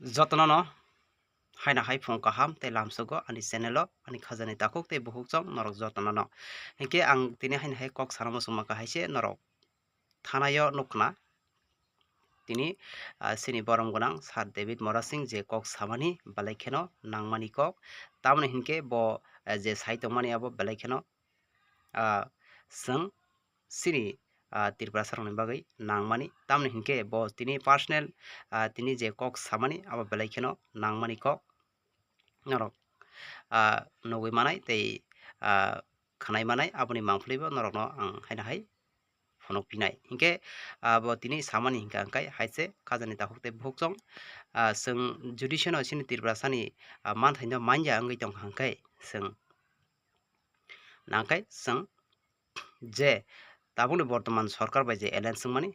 যত্ন haina hai phong kaham te lamsogo ani channel ani khajani takuk te buhuk chong norok jotno no hingke ang tini haina hai kok saramo suma ka haise norok thanayo nukna tini sini borom gonang sar David Mora Singh je kok samani balai kheno nangmani kok tamne hinke bo je saitongmani abo balai kheno sung sini Tripura saroni bagai nangmani tamne hinke bo tini personal tini je kok samani abo balai kheno nangmani kok norok nogoi manai tei khanai manai aboni mangphulibo norok no ang haina hai phonok pinai hingke bo tini samani hingka angkai haise khajani takuk te buhuk chong sung judicial sini Tripura sani manthaino manja angoi tong hangkai sung nangkai sung je tabuni bortoman sorkar bai je alliance sungmani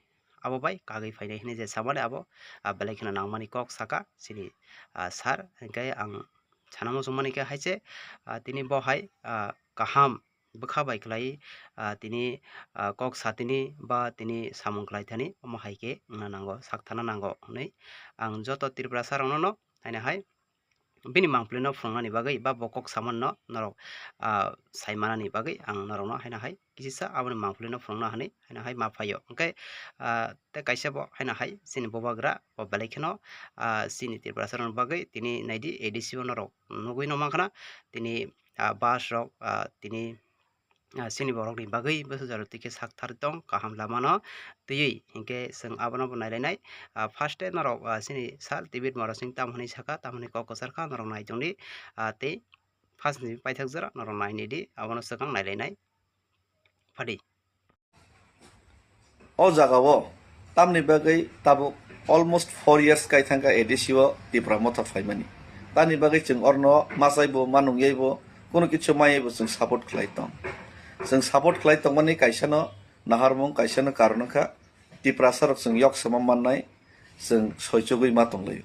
abo bai kagai fainai hine je samani abo belai kheno nangmani kok saka sini sar hingkai ang sanamo sungmani ke haise tini bo hai kaham bukha bai klai tini kok satini ba tini samung klai thani omo haike ngna nango sakthana nango nei ang joto Tripura sarono no haina hai bini mangplino phungnani bagai ba bokok samanno norok saimanani bagai ang norokno haina hai kisisa aboni mangplino phungna hani haina hai maphayo engkai te kaisa bo haina hai sini bobagra bo belai kheno sini Tripura saron bagai tini naidi ADC norok nugui no mangkhana tini bas rok tini sini borok ni bagai besajaro tike sakthar tong kaham lamano tui hingke sung abono bo nailainai first day norok sini sal David Mora Singh tamhani saka tamhani kokosar kha norok nai tongni tei first ni paithak jara norok naini di abono sakang nailainai phadi o jagao tamni bagai tabo almost 4 years kai thangka ADC o Tripura motha phaimani tani bagai chung orno masaibo manungyaibo kono kichu maibo chung support khlai tong जों support खालाय तंगमानि कायसानो नाहारमं कायसानो कारणखा Tripura sarok जों yok samang manai जों सयचगै मा तंलायो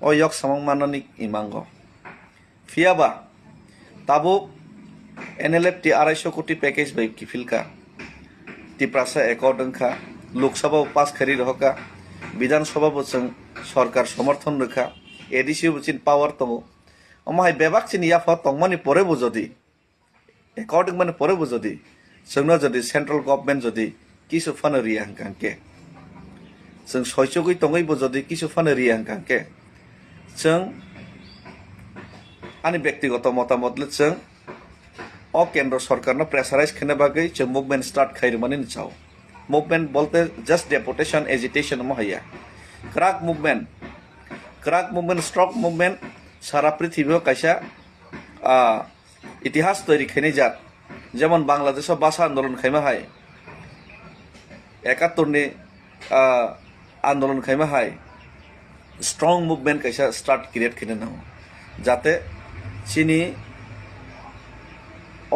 o yok samang manani imango fiaba tabo NLFT 250 कोटी package bai kifilka Tripura sa according kha Lok Sabha pass khari rohka Bidhan Sabha bo जों सरकार समर्थन रखा ADC bo chin power tongo omai bebak chin ya pha tongmani pore bo jodi according মানে পরে বুঝদি जोंनो যদি central government যদি কিছু ফান রিয়া হাঙ্কাঙ্কে जों सयचगै तंगैबो যদি কিছু ফান রিয়া हांकांके जों आंनि व्यक्तिगत मतामतले जों अ केंद्र सरकारनो प्रेसाराइज खाने बागै जों मुभमेंट स्टार्ट खाइरमानि चाव मुभमेंट बोलते just deputation agitation महैया क्राक movement struck movement सारा पृथ्वीयाव कायसा इतिहास तैरी खेने जात जेमन बांग्लादेश भाषा आंदोलन खाइमा हाय 71 नि आंदोलन खाइमा हाय स्ट्रंग मुभमेंट कैसा स्टार्ट क्रिएट खेने नाव जाते चिनी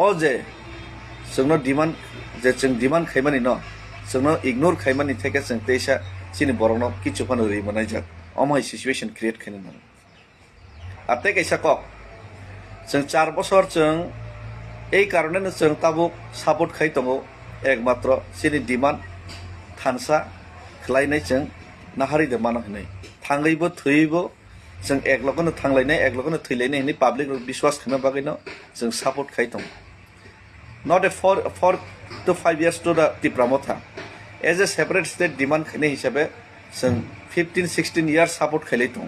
ओ जे जोंनो डिमांड जे जों डिमांड खाइमानि न जोंनो इग्नोर खाइमानि थेके जों तेसा चिनी बरंनो किछु फान रि मनाय जात अमाय सिचुएशन क्रिएट खेने नाव आते कैसा क जों 4 বছর जों এই কারণে जों ताबुक सापर्ट खाइ दङ एकमात्र सिनि डिमांड थानसा खलायनाय जों नाहारि दे मानो हनै थांगैबो थैबो जों एकलगनो थांलायनाय एकलगनो थैलायनाय हनै पाब्लिक विश्वास खालामनो बागैनो जों सापर्ट खाइ दङ not a 4 to 5 years to the Tripura motha as a separate state demand खाइनाय हिसाबै जों 15-16 years सापर्ट खाइलाय दङ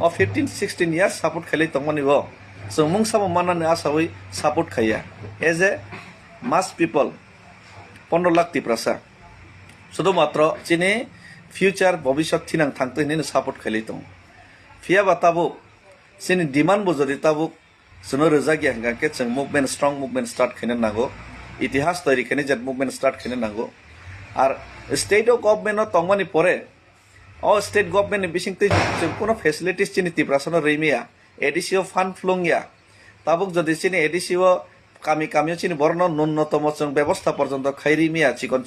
अ 15-16 years सापर्ट खाइलाय दङमनि वो जों मुंसाबो माननानै आसावै सापर्ट खाया as a mass people 15 lakh Tripurasa शुधु मात्र चिनि फ्यूचर भविष्य थिनां थांते हिने सापर्ट खाइलै दं फिया बाताबो चिनि डिमांड बो जदि ताबो जोंनो रोजा गिया हांगाके जों मुभमेंट स्ट्रंग मुभमेंट स्टार्ट खाइनो नांगौ इतिहास तैरि खाइनो जेट मुभमेंट स्टार्ट खाइनो नांगौ आर स्टेट अफ गवर्नमेंट तंगमानि परे अ स्टेट गवर्नमेंट नि बिसिंते जों कोनो फेसिलिटीज चिनि Tripurasano रैमिया ADC फान्ड फ्लुंगिया ताबुक जदि चिनि ADC कामी चिनि बरनो न्यूनतम जों व्यवस्था पर्यंत खाइरिमिया चिकन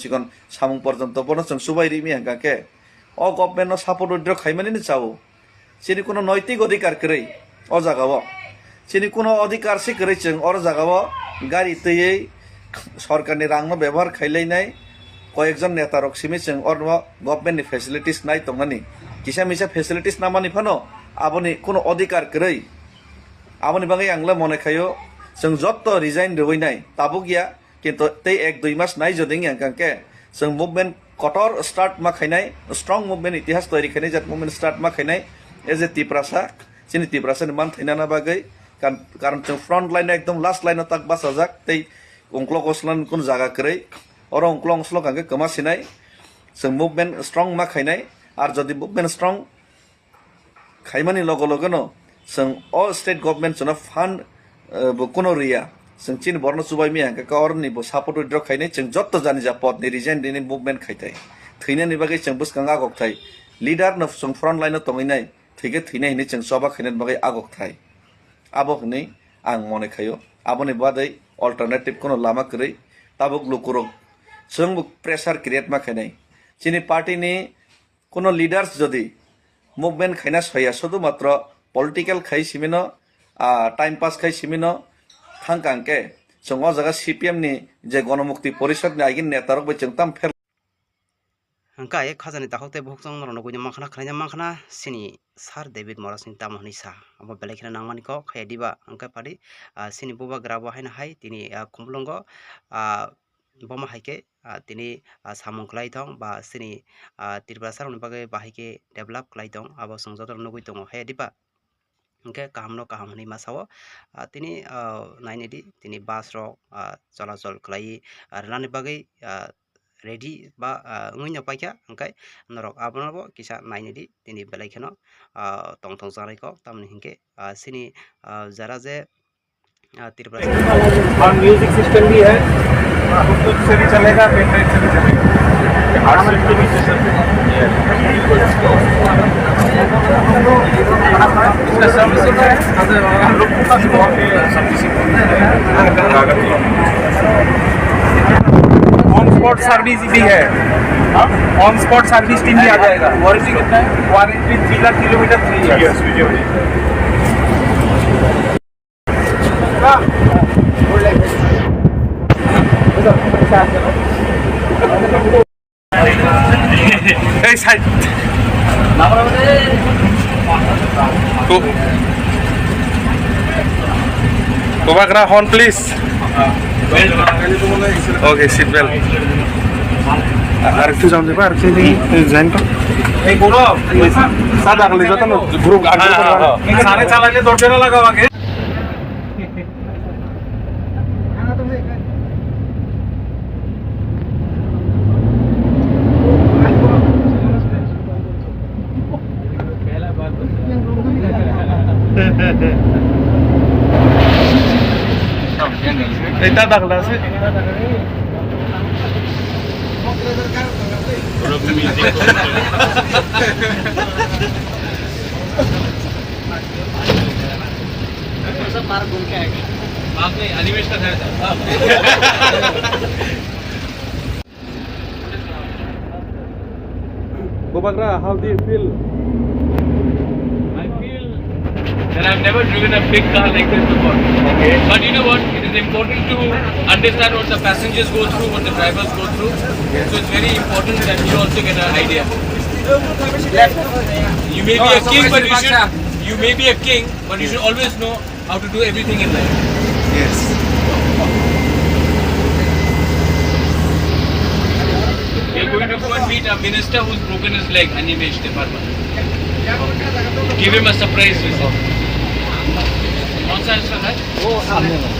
सामुं पर्यंत बनो जों सुबाइरिमिया हांगाके अ गवर्नमेंट सापर्ट उद्र खाइमानि चावो चिनि कोनो नैतिक अधिकार करै अ जागाव चिनि कोनो अधिकार सि करै जों अर जागाव गारि तैयै सरकारनि रांनो व्यवहार खाइलायनाय कयेकजन नेता रक्सिमि जों अर गवर्नमेंट नि फेसिलिटीज नाय तंगानि किसा मिसा फेसिलिटिस नामानि फानो आबोनि कोनो अधिकार करै आबोनि बागै आंला मने खायो जों जत्त रिजाइन रवैनाय ताबो गैया किन्तु ते 1-2 मास नाय जदिं आंकांके जों मुभमेन्ट कटर स्टार्ट मा खायनाय स्ट्रं मुभमेन्ट इतिहास तैयारी खायनाय जात मुभमेन्ट स्टार्ट मा खायनाय एज ए तिप्रासा जोंनि तिप्रासानि मान थैनाना बागै कारण जों फ्रन्ट लाइन एकदम लास्ट लाइन तक बास जाक तै अंक्ल गसलन कुन जागा करै और अंक्ल अंसल कांके कमासिनाय जों मुभमेन्ट स्ट्रं मा खायनाय आर जदि मुभमेन्ट स्ट्रं खायमानि लगे लगेनो जों अल स्टेट गभर्नमेन्ट जों फान्ड कोनो रिया जों चिन बर्न सुबाय मिया का औरनि बो सपोर्ट विड्र खायनाय जों जत्त जानि जा पद नि रिजाइन दिनि मुभमेन्ट खायथाय थैनायनि बागै जों बुसकां आगकथाय लिडार न जों फ्रन्ट लाइन तंगैनाय थैगे थैनाय हिनि जों सभा खायनायनि बागै आगकथाय आबो हनै आं मने खायो आबोनि बादै अल्टरनेटिव कोनो लामा करै ताबुक लुकुरक जों प्रेसार क्रिएट मा खायनाय चिनि पार्टीनि कोनो लिडार्स जदि मुभमेन्ट खायना सया शुधु मात्र पलिटिकल खाय सिमिनो टाइम पास खाय सिमिनो थांकांके जों अ जागा सीपीएम नि जे गणमुक्ति परिषद नि आइगिन नेतारक बे जों ताम फेर Angkai khazani takokte bhuksong norno kunya makhana khranya makhana sini sar David Morasing tamhani sa abo belekhina nangmani ko khaya diba angkai padi sini buba grabo haina hai tini khumlongo boma haike tini samung klai thong ba sini tirpura sar bagai bahike develop klai thong abo songjotor nugui tongo khaya diba angkai kahamno kahamni masawo tini nainedi tini bus rok cholachol klai rani bagai ready ba ngunya paikya angkai norok abonobo kisa nainedi tini belaikeno tong tong janai ko tamni hingke sini jara je Tripura और music system भी है, Bluetooth से भी चलेगा, pen drive से भी चलेगा। 8 के भी सिस्टम इसका सर्विसिंग है, हम लोग का बहुत सर्विसिंग ऑन स्पॉट सर्विस भी है, ऑन स्पॉट सर्विस टीम भी आ जाएगा। वारंटी कितना है? Warranty 3 lakh kilometre 3 years. Hey, side. Kubagra horn, please. Okay, seat belt. आरक्षी जाऊन दे आरक्षी जाइन का एक बोलो सादा अगले जाता ना ग्रुप सारे चालाने दो टेरा लगावागे इतना दाखला से आपने एनिमेशन है Bobagra, how do you feel? I feel that I've never driven a big car like this before. Okay. But you know what? It is important to understand what the passengers go through, what the drivers go through. Yes. So it's very important that you also get an idea. You may be a king, but you may be a king, but you should always know how to do everything in life. Yes. We're going to go and meet a minister who's broken his leg, Animesh Department. Give him a surprise visit. कौन सा Insta है? वो सामने में।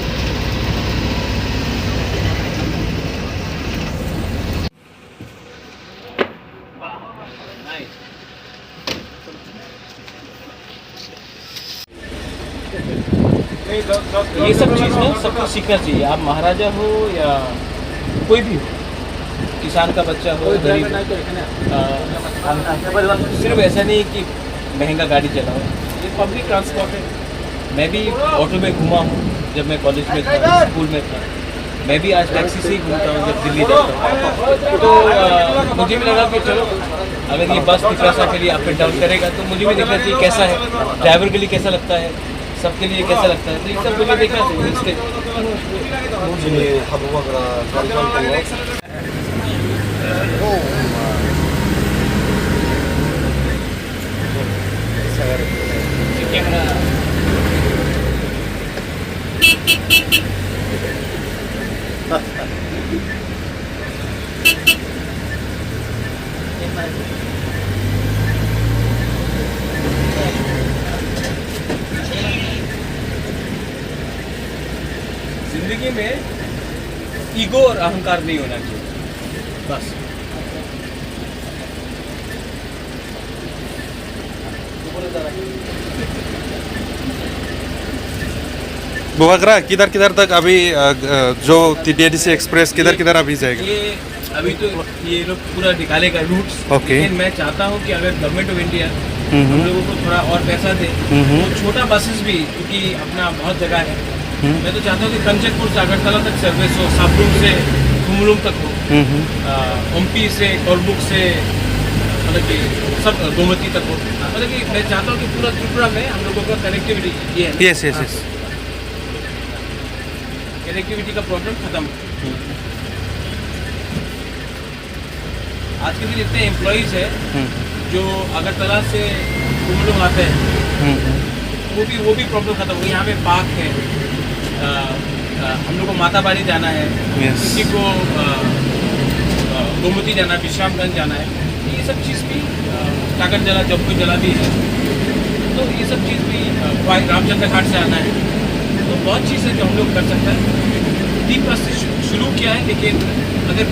ये सब चीज़ ना सबको सीखना चाहिए। आप महाराजा हो या कोई भी हो, किसान का बच्चा हो, गरीब हो, सिर्फ ऐसा नहीं कि महंगा गाड़ी चलाओ, ये पब्लिक ट्रांसपोर्ट है। मैं भी ऑटो में घूमा हूँ जब मैं कॉलेज में था, स्कूल में था। मैं भी आज टैक्सी से ही घूमता हूँ जब दिल्ली जाता हूँ। तो मुझे भी लगा कि चलो अगर ये बस तिपरासा के लिए अप एंड डाउन करेगा तो मुझे भी देखना चाहिए कैसा है, ड्राइवर के लिए कैसा लगता है, सबके लिए कैसा लगता है। तो ये सब मुझे देखना चाहिए। अगर कैमरा जिंदगी में ईगो और अहंकार नहीं होना चाहिए बस। बुआगरा किधर किधर तक अभी जो TDDC एक्सप्रेस किधर किधर अभी जाएगा? ये अभी तो ये लोग पूरा निकालेगा रूट्स। Okay. लेकिन मैं चाहता हूँ कि अगर गवर्नमेंट ऑफ इंडिया हम्म। हम लोगों को थोड़ा और पैसा दे हम्म। तो छोटा बसेस भी, क्योंकि अपना बहुत जगह है, हम्म। मैं तो चाहता हूँ कि कंचनपुर से अगरतला तक सर्विस हो, साबरुम से कुमलुम तक हो, ओमपी से कोलबुक से मतलब कि सब गोमती तक हो। मतलब कि मैं चाहता हूँ कि पूरा त्रिपुरा में हम लोगों का कनेक्टिविटी ये है, यस यस यस। कनेक्टिविटी का प्रॉब्लम खत्म हो। आज के दिन इतने एम्प्लॉयज़ है जो अगरतला से कुमलुम आते हैं, वो भी प्रॉब्लम खत्म हो। यहाँ पे पार्क है, हम लोग को माताबाड़ी जाना है, Yes. किसी को गोमती जाना है, विश्रामगंज जाना है, ये सब चीज़ भी कागज जला जबकु जला भी है, तो ये सब चीज़ भी रामचंद्र घाट से आना है, तो बहुत चीज़ है जो हम लोग कर सकते हैं। 3 से शुरू किया है, लेकिन अगर